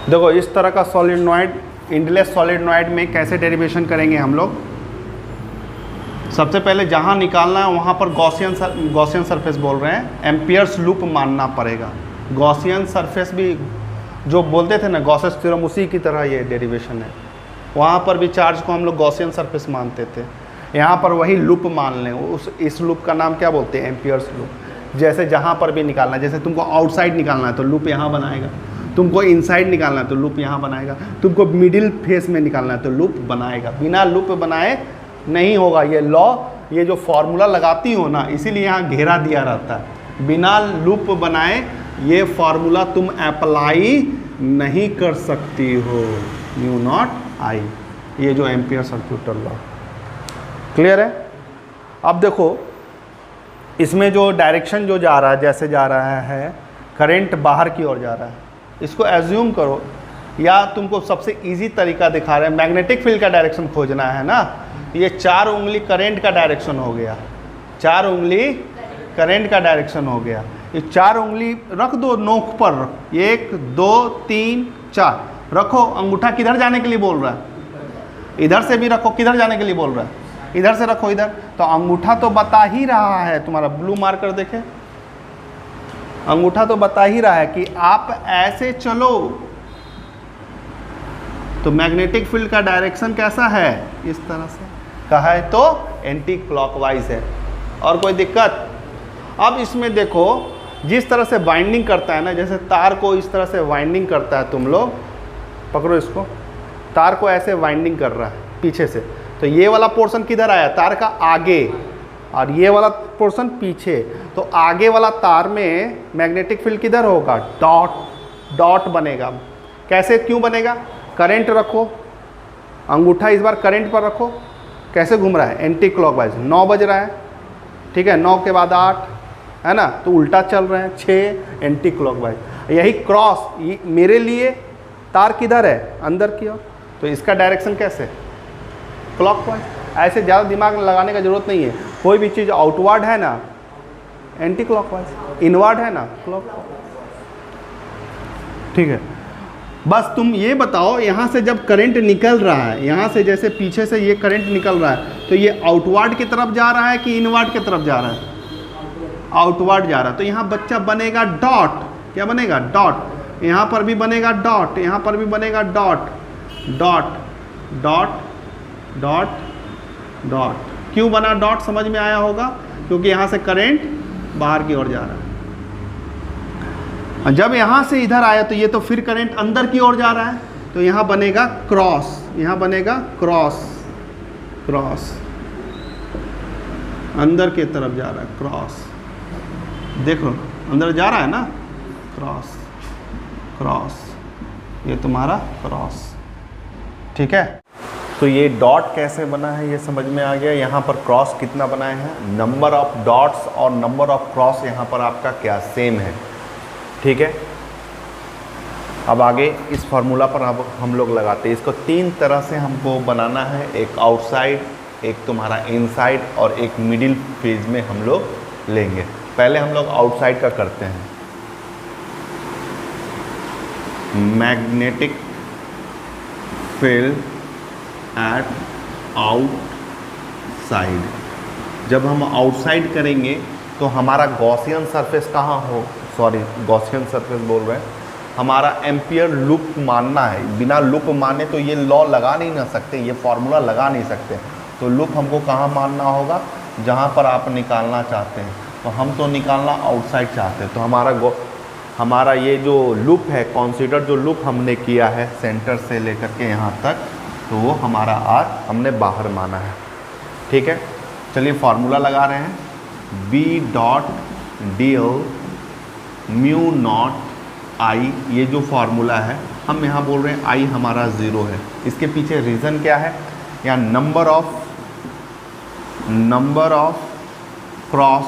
देखो इस तरह का सॉलिनॉइड, इंडलेस सॉलिनॉइड में कैसे डेरिवेशन करेंगे हम लोग। सबसे पहले जहाँ निकालना है वहाँ पर गॉसियन सरफेस बोल रहे हैं, एम्पियर्स लूप मानना पड़ेगा। गॉसियन सरफेस भी जो बोलते थे ना, गॉसेस थ्योरम, उसी की तरह ये डेरिवेशन है। वहाँ पर भी चार्ज को हम लोग गॉसियन सरफेस मानते थे, यहाँ पर वही लूप मान लें। इस लूप का नाम क्या बोलते हैं? Amperes loop. जैसे जहाँ पर भी निकालना है, जैसे तुमको आउटसाइड निकालना है तो लूप यहाँ बनाएगा, तुमको इनसाइड निकालना है तो लूप यहाँ बनाएगा, तुमको मिडिल फेस में निकालना है तो लूप बनाएगा। बिना लूप बनाए नहीं होगा ये लॉ। ये जो फॉर्मूला लगाती हो ना, इसीलिए यहाँ घेरा दिया रहता है। बिना लूप बनाए ये फॉर्मूला तुम अप्लाई नहीं कर सकती हो। म्यू नॉट आई, ये जो एम्पियर सर्क्यूटल लॉ। क्लियर है? अब देखो इसमें जो डायरेक्शन जो जा रहा है, जैसे जा रहा है करंट बाहर की ओर जा रहा है, इसको एज्यूम करो, या तुमको सबसे इजी तरीका दिखा रहे हैं, मैग्नेटिक फील्ड का डायरेक्शन खोजना है ना। ये 4 उंगली करंट का डायरेक्शन हो गया, 4 उंगली करंट का डायरेक्शन हो गया। ये 4 उंगली रख दो नोक पर, 1 2 3 4 रखो। अंगूठा किधर जाने के लिए बोल रहा है? इधर से भी रखो। किधर जाने के लिए बोल रहा है? इधर से रखो, इधर। तो अंगूठा तो बता ही रहा है, तुम्हारा ब्लू मार्कर देखे, अंगूठा तो बता ही रहा है कि आप ऐसे चलो। तो मैग्नेटिक फील्ड का डायरेक्शन कैसा है? इस तरह से कहा है तो एंटी क्लॉकवाइज है। और कोई दिक्कत? अब इसमें देखो जिस तरह से वाइंडिंग करता है ना, जैसे तार को इस तरह से वाइंडिंग करता है, तुम लोग पकड़ो इसको, तार को ऐसे वाइंडिंग कर रहा है पीछे से, तो ये वाला पोर्शन किधर आया? तार का आगे, और ये वाला पोर्शन पीछे। तो आगे वाला तार में मैग्नेटिक फील्ड किधर होगा? डॉट डॉट बनेगा। कैसे, क्यों बनेगा? करंट रखो, अंगूठा इस बार करंट पर रखो, कैसे घूम रहा है? Anti clockwise. 9 बज रहा है, ठीक है, 9 के बाद 8 है ना, तो उल्टा चल रहे हैं, 6 एंटी क्लॉकवाइज। यही क्रॉस, मेरे लिए तार किधर है? अंदर की ओर, तो इसका डायरेक्शन कैसे? क्लॉकवाइज। ऐसे ज़्यादा दिमाग लगाने का जरूरत नहीं है। कोई भी चीज़ आउटवर्ड है ना एंटी क्लॉकवाइज, इनवर्ड है ना क्लॉकवाइज, ठीक है। बस तुम ये बताओ, यहाँ से जब करंट निकल रहा है, यहाँ से जैसे पीछे से ये करंट निकल रहा है, तो ये आउटवर्ड की तरफ जा रहा है कि इनवर्ड की तरफ जा रहा है? आउटवर्ड जा रहा है। तो यहाँ बच्चा बनेगा डॉट। क्या बनेगा? डॉट। यहाँ पर भी बनेगा डॉट, यहाँ पर भी बनेगा dot dot dot dot dot. क्यों बना डॉट? समझ में आया होगा, क्योंकि यहाँ से करंट बाहर की ओर जा रहा है। जब यहाँ से इधर आया तो ये तो फिर करंट अंदर की ओर जा रहा है, तो यहाँ बनेगा क्रॉस, यहाँ बनेगा क्रॉस, क्रॉस अंदर की तरफ जा रहा है, क्रॉस। देख लो अंदर जा रहा है ना, क्रॉस क्रॉस, ये तुम्हारा क्रॉस, ठीक है। तो ये डॉट कैसे बना है ये समझ में आ गया। यहाँ पर क्रॉस कितना बनाए हैं? नंबर ऑफ डॉट्स और नंबर ऑफ क्रॉस यहाँ पर आपका क्या सेम है, ठीक है। अब आगे इस फार्मूला पर अब हम लोग लगाते हैं। इसको 3 तरह से हमको बनाना है, एक आउटसाइड, एक तुम्हारा इनसाइड और एक मिडिल फेज में हम लोग लेंगे। पहले हम लोग आउटसाइड का करते हैं। Magnetic field at outside. जब हम आउटसाइड करेंगे तो हमारा गॉसियन सरफेस कहाँ हो, सॉरी गॉसियन सरफेस बोल रहे हैं, हमारा एम्पियर लूप मानना है। बिना लूप माने तो ये लॉ लगा नहीं ना सकते, ये फॉर्मूला लगा नहीं सकते। तो लूप हमको कहाँ मानना होगा? जहाँ पर आप निकालना चाहते हैं। तो हम तो निकालना आउटसाइड चाहते हैं, तो हमारा ये जो लूप है, कंसीडर जो लूप हमने किया है सेंटर से लेकर के यहाँ तक, तो वो हमारा आर हमने बाहर माना है, ठीक है। चलिए फार्मूला लगा रहे हैं, B dot DL mu naught I. ये जो फार्मूला है हम यहाँ बोल रहे हैं आई हमारा 0 है। इसके पीछे रीज़न क्या है? यहाँ number of cross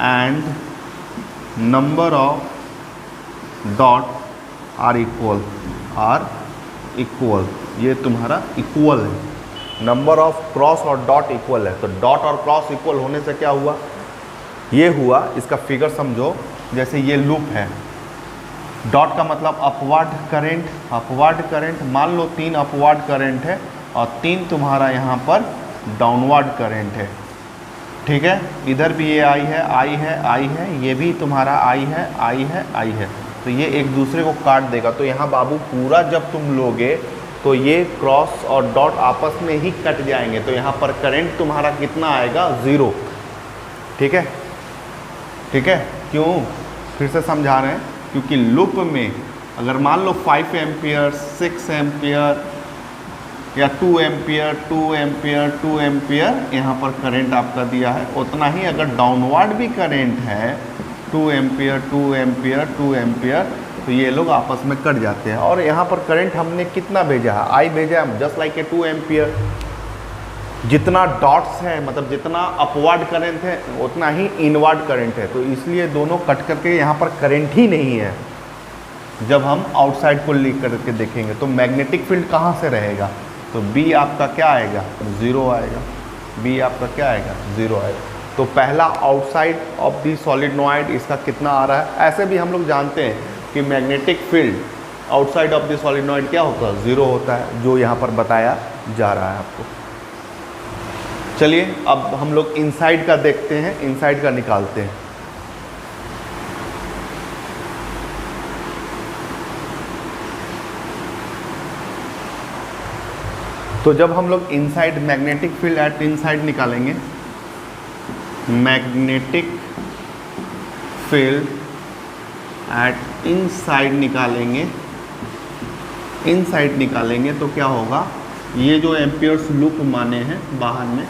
and number of dot are equal, ये तुम्हारा इक्वल है। नंबर ऑफ क्रॉस और डॉट इक्वल है, तो डॉट और क्रॉस इक्वल होने से क्या हुआ? ये हुआ, इसका फिगर समझो, जैसे ये लूप है, डॉट का मतलब अपवर्ड करंट, अपवर्ड करंट, मान लो 3 अपवर्ड करंट है और 3 तुम्हारा यहाँ पर डाउनवर्ड करंट है, ठीक है। इधर भी ये आई है, आई है, आई है, ये भी तुम्हारा आई है, आई है, आई है, तो ये एक दूसरे को काट देगा। तो यहाँ बाबू पूरा जब तुम लोगे तो ये क्रॉस और डॉट आपस में ही कट जाएंगे, तो यहाँ पर करंट तुम्हारा कितना आएगा, 0, ठीक है, ठीक है। क्यों, फिर से समझा रहे हैं, क्योंकि लूप में अगर मान लो 5 एम्पियर, 6 एम्पियर या 2 एम्पियर, 2 एम्पियर, 2 एम्पियर यहाँ पर करंट आपका दिया है, उतना ही अगर डाउनवर्ड भी करंट है 2 एम्पियर, 2 एम्पियर, 2 एम्पियर, तो ये लोग आपस में कट जाते हैं। और यहाँ पर करंट हमने कितना भेजा है, आई भेजा है, जस्ट लाइक ए 2 एम्पियर। जितना डॉट्स है मतलब जितना अपवर्ड करंट है उतना ही इनवर्ड करंट है, तो इसलिए दोनों कट करके यहाँ पर करंट ही नहीं है। जब हम आउटसाइड को लीक करके देखेंगे तो मैग्नेटिक फील्ड कहाँ से रहेगा, तो बी आपका क्या आएगा, 0 आएगा, बी आपका क्या आएगा, 0 आएगा। तो पहला आउटसाइड ऑफ दी सॉलिनॉइड, इसका कितना आ रहा है। ऐसे भी हम लोग जानते हैं कि magnetic field outside of the solenoid क्या होता है, 0 होता है, जो यहाँ पर बताया जा रहा है आपको। चलिए अब हम लोग इनसाइड का देखते हैं, इनसाइड का निकालते हैं। तो जब हम लोग inside magnetic field at inside निकालेंगे, मैग्नेटिक फील्ड एट इनसाइड निकालेंगे, इनसाइड निकालेंगे तो क्या होगा, ये जो एम्पियर्स लूप माने हैं बाहर में,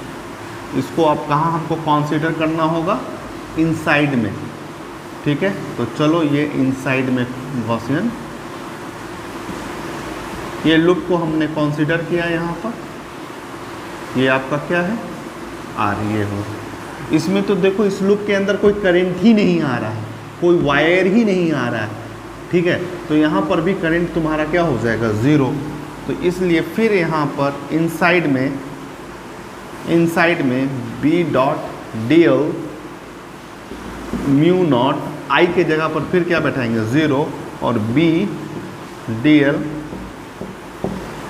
इसको अब कहाँ हमको कंसीडर करना होगा, इनसाइड में, ठीक है। तो चलो ये इनसाइड में गॉसियन, ये लूप को हमने कंसीडर किया यहाँ पर, ये आपका क्या है, आर, ये हो। इसमें तो देखो इस लूप के अंदर कोई करंट ही नहीं आ रहा है, कोई वायर ही नहीं आ रहा है, ठीक है। तो यहाँ पर भी करंट तुम्हारा क्या हो जाएगा, 0। तो इसलिए फिर यहाँ पर इनसाइड में B dot D L mu naught, I के जगह पर फिर क्या बैठाएंगे, 0, और बी डी एल,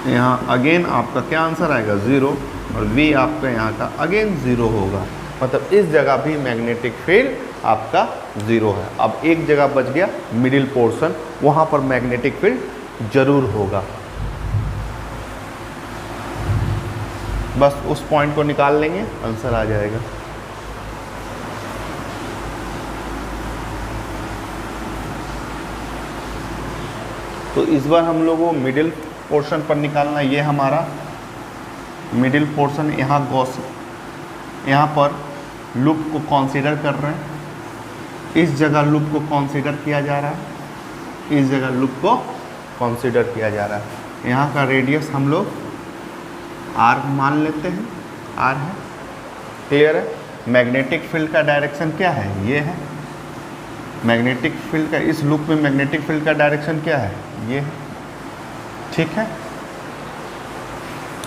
यहाँ अगेन आपका क्या आंसर आएगा, 0, और वी आपका यहाँ का अगेन 0 होगा। मतलब इस जगह भी मैग्नेटिक फील्ड आपका 0 है। अब एक जगह बच गया मिडिल पोर्शन, वहाँ पर मैग्नेटिक फील्ड जरूर होगा। बस उस पॉइंट को निकाल लेंगे, आंसर आ जाएगा। तो इस बार हम लोगों को मिडिल पोर्शन पर निकालना, ये हमारा मिडिल पोर्शन, यहाँ गॉस, यहाँ पर लूप को कंसीडर कर रहे हैं, इस जगह लूप को कंसीडर किया जा रहा है, इस जगह लूप को कंसीडर किया जा रहा है। यहाँ का रेडियस हम लोग आर मान लेते हैं, आर है, क्लियर है। मैग्नेटिक फील्ड का डायरेक्शन क्या है, ये है। मैग्नेटिक फील्ड का, इस लूप में मैग्नेटिक फील्ड का डायरेक्शन क्या है, ये है, ठीक है,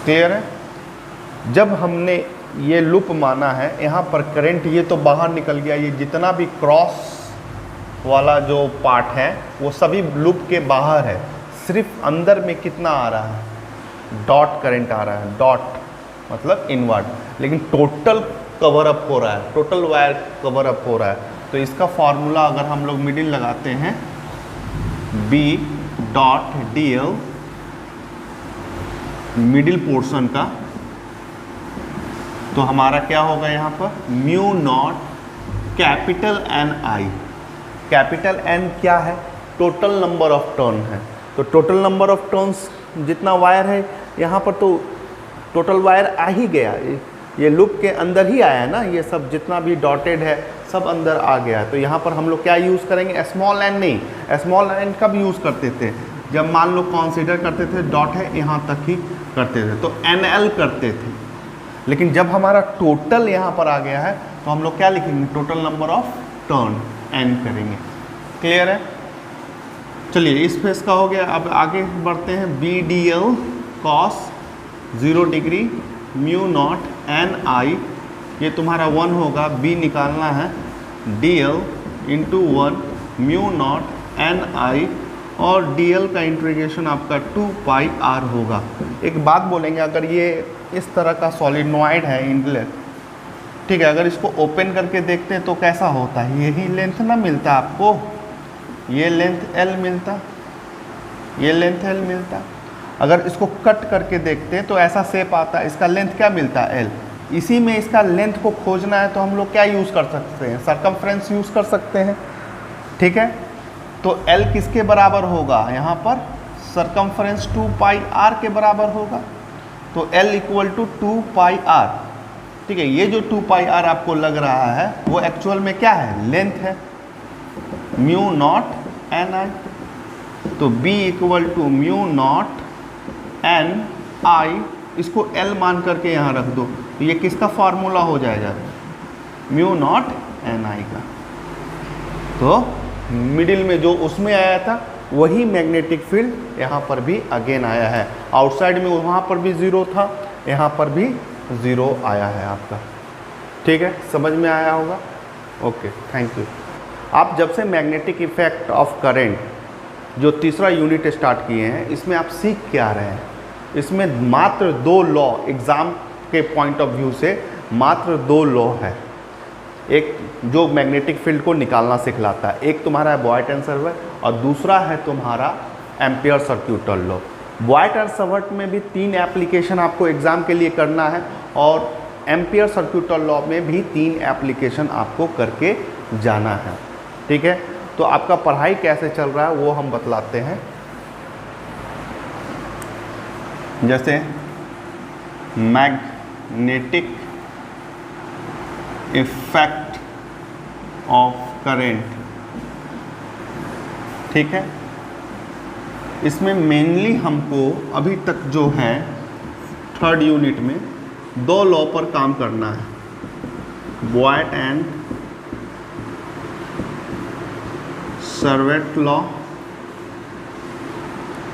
क्लियर है। जब हमने ये लूप माना है, यहाँ पर करंट ये तो बाहर निकल गया, ये जितना भी क्रॉस वाला जो पार्ट है वो सभी लूप के बाहर है, सिर्फ अंदर में कितना आ रहा है, डॉट करंट आ रहा है, डॉट मतलब इनवर्ड, लेकिन टोटल कवर अप हो रहा है, टोटल वायर कवर अप हो रहा है। तो इसका फॉर्मूला अगर हम लोग मिडिल लगाते हैं, B dot D L middle portion का, तो हमारा क्या होगा यहाँ पर, mu nought capital N I. Capital N क्या है, टोटल नंबर ऑफ टर्न है, तो टोटल नंबर ऑफ टर्न्स जितना वायर है यहाँ पर, तो टोटल वायर आ ही गया, ये लूप के अंदर ही आया है ना, ये सब जितना भी डॉटेड है सब अंदर आ गया। तो यहाँ पर हम लोग क्या यूज़ करेंगे, स्मॉल एन नहीं, स्मॉल एन कब यूज़ करते थे, जब मान लो कंसीडर करते थे डॉट है यहाँ तक ही करते थे, तो एन एल करते थे। लेकिन जब हमारा टोटल यहाँ पर आ गया है तो हम लोग क्या लिखेंगे, total number of turn N करेंगे, क्लियर है। चलिए इस फेस का हो गया, अब आगे बढ़ते हैं, B D L cos 0 degree mu naught N I, ये तुम्हारा 1 होगा, बी निकालना है, D L into 1 mu naught N I और dl का इंटीग्रेशन आपका 2 पाई r होगा। एक बात बोलेंगे, अगर ये इस तरह का सॉलिनॉइड है इंडलेस, ठीक है, अगर इसको ओपन करके देखते हैं तो कैसा होता है, यही लेंथ ना मिलता आपको, ये लेंथ l मिलता, ये लेंथ l मिलता। अगर इसको कट करके देखते हैं तो ऐसा शेप आता है, इसका लेंथ क्या मिलता है l। इसी में इसका लेंथ को खोजना है तो हम लोग क्या यूज़ कर सकते हैं, सरकमफ्रेंस यूज़ कर सकते हैं, ठीक है। तो l किसके बराबर होगा, यहाँ पर सरकमफ्रेंस 2 पाई r के बराबर होगा, तो l equal to 2 pi r, ठीक है। ये जो 2 पाई r आपको लग रहा है वो एक्चुअल में क्या है, लेंथ है, म्यू नॉट एन आई। तो b equal to mu naught N I, इसको l मान करके यहाँ रख दो, तो ये किसका फार्मूला हो जाएगा, म्यू नॉट एन आई का। तो मिडिल में जो उसमें आया था वही मैग्नेटिक फील्ड यहाँ पर भी अगेन आया है। आउटसाइड में वहाँ पर भी ज़ीरो था, यहाँ पर भी ज़ीरो आया है आपका, ठीक है, समझ में आया होगा। Okay, thank you. आप जब से मैग्नेटिक इफेक्ट ऑफ करंट जो तीसरा यूनिट स्टार्ट किए हैं, इसमें आप सीख क्या रहे हैं, इसमें मात्र 2 लॉ, एग्ज़ाम के पॉइंट ऑफ व्यू से मात्र 2 लॉ है। एक जो मैग्नेटिक फील्ड को निकालना सिखलाता है, एक तुम्हारा है बॉयट एंड सर्वट और दूसरा है तुम्हारा ampere circuital law. Biot and Savart में भी 3 एप्लीकेशन आपको एग्ज़ाम के लिए करना है और एम्पियर सर्क्यूटल लॉ में भी 3 एप्लीकेशन आपको करके जाना है, ठीक है। तो आपका पढ़ाई कैसे चल रहा है वो हम बतलाते हैं। जैसे मैग्नेटिक इफेक्ट ऑफ करेंट, ठीक है, इसमें मेनली हमको अभी तक जो है 3rd यूनिट में 2 लॉ पर काम करना है, बॉयट एंड सर्वेट लॉ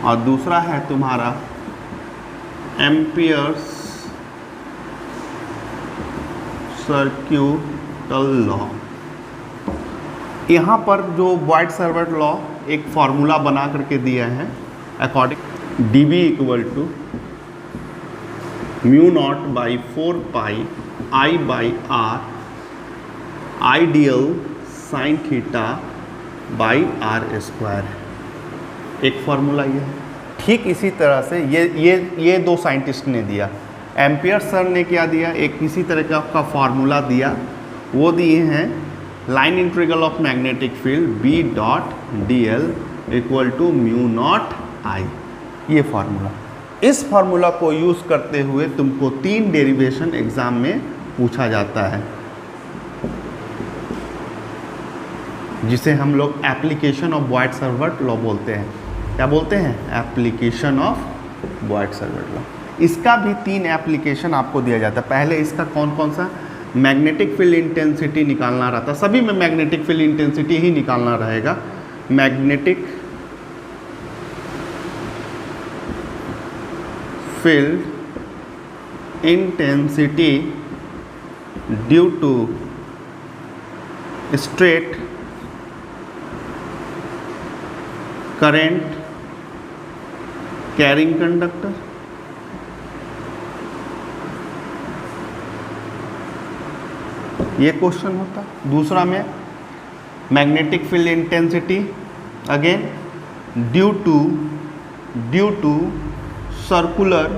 और दूसरा है तुम्हारा एम्पियर्स सर्क्यूटल लॉ। यहाँ पर जो बॉयट सर्वेट लॉ एक फार्मूला बना करके दिया है, according D B equal to mu nought by 4 pi I by R ideal sine theta by are square, एक फार्मूला ये है। ठीक इसी तरह से ये 2 साइंटिस्ट ने दिया, एम्पियर सर ने क्या दिया, एक इसी तरह का फार्मूला दिया, वो दिए हैं line integral of magnetic field B dot D L equal to mu naught I, ये फार्मूला। इस फार्मूला को यूज़ करते हुए तुमको 3 डेरिवेशन एग्जाम में पूछा जाता है, जिसे हम लोग application of Boyd Savart law बोलते हैं। क्या बोलते हैं, application of Boyd Savart law. इसका भी 3 एप्लीकेशन आपको दिया जाता है। पहले इसका कौन कौन सा, मैग्नेटिक फील्ड इंटेंसिटी निकालना रहता, सभी में मैग्नेटिक फील्ड इंटेंसिटी ही निकालना रहेगा। Magnetic field intensity due to straight current carrying conductor, ये क्वेश्चन होता। दूसरा में magnetic field intensity again due to circular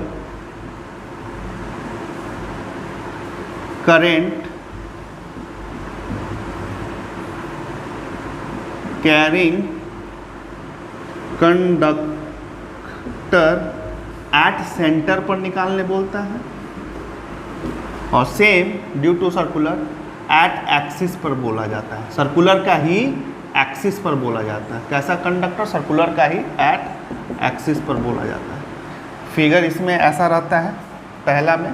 current carrying conductor at centre पर निकालने बोलता है, और same due to circular at axis पर बोला जाता है। सर्कुलर का ही एक्सिस पर बोला जाता है। कैसा कंडक्टर, सर्कुलर का ही एट एक्सिस पर बोला जाता है। फिगर इसमें ऐसा रहता है, पहला में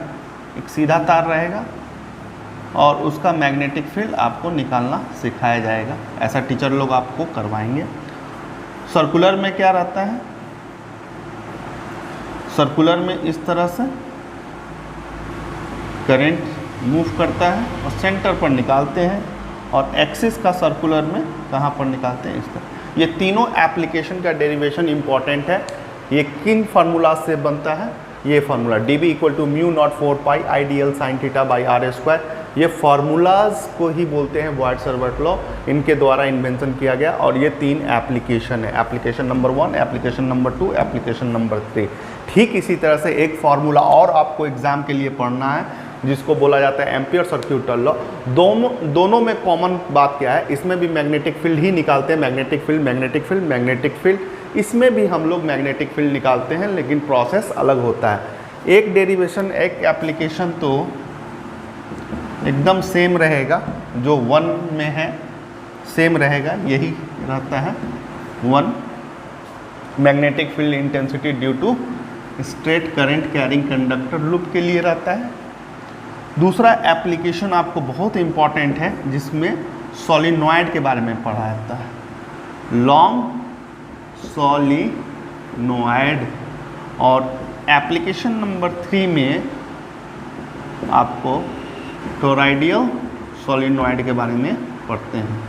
एक सीधा तार रहेगा और उसका मैग्नेटिक फील्ड आपको निकालना सिखाया जाएगा, ऐसा टीचर लोग आपको करवाएंगे। सर्कुलर में क्या रहता है, सर्कुलर में इस तरह से करंट मूव करता है और सेंटर पर निकालते हैं, और एक्सिस का सर्कुलर में कहाँ पर निकालते हैं, इस तरह। ये तीनों एप्लीकेशन का डेरिवेशन इंपॉर्टेंट है। ये किन फार्मूला से बनता है? ये formula dB = mu naught 4 pi I dl sine theta by are square, ये फार्मूलाज को ही बोलते हैं बॉयड-सर्बेट लॉ, इनके द्वारा इन्वेंशन किया गया। और ये 3 एप्लीकेशन है, application number 1, application number 2, application number 3। ठीक इसी तरह से एक फार्मूला और आपको एग्जाम के लिए पढ़ना है जिसको बोला जाता है एम्पियर सर्क्यूटल लॉ। दोनों में कॉमन बात क्या है? इसमें भी मैग्नेटिक फील्ड ही निकालते हैं, magnetic field, magnetic field, magnetic field. इसमें भी हम लोग मैग्नेटिक फील्ड निकालते हैं, लेकिन प्रोसेस अलग होता है। एक डेरिवेशन, एक एप्लीकेशन तो एकदम सेम रहेगा, जो 1 में है सेम रहेगा, यही रहता है 1 magnetic field intensity due to straight current carrying conductor loop के लिए रहता है। दूसरा एप्लीकेशन आपको बहुत इंपॉर्टेंट है जिसमें सोलिनॉइड के बारे में पढ़ा जाता है, लॉन्ग सोलिनॉइड। और एप्लीकेशन नंबर 3 में आपको टोरॉइडियल सोलिनॉइड के बारे में पढ़ते हैं।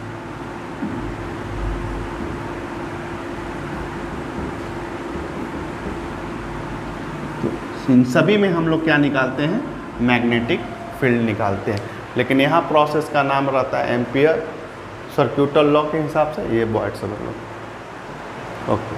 तो इन सभी में हम लोग क्या निकालते हैं? मैग्नेटिक फील्ड निकालते हैं, लेकिन यहाँ प्रोसेस का नाम रहता है एम्पियर सर्क्यूटल लॉ के हिसाब से, ये बॉयड-सर्बेट लॉ। ओके।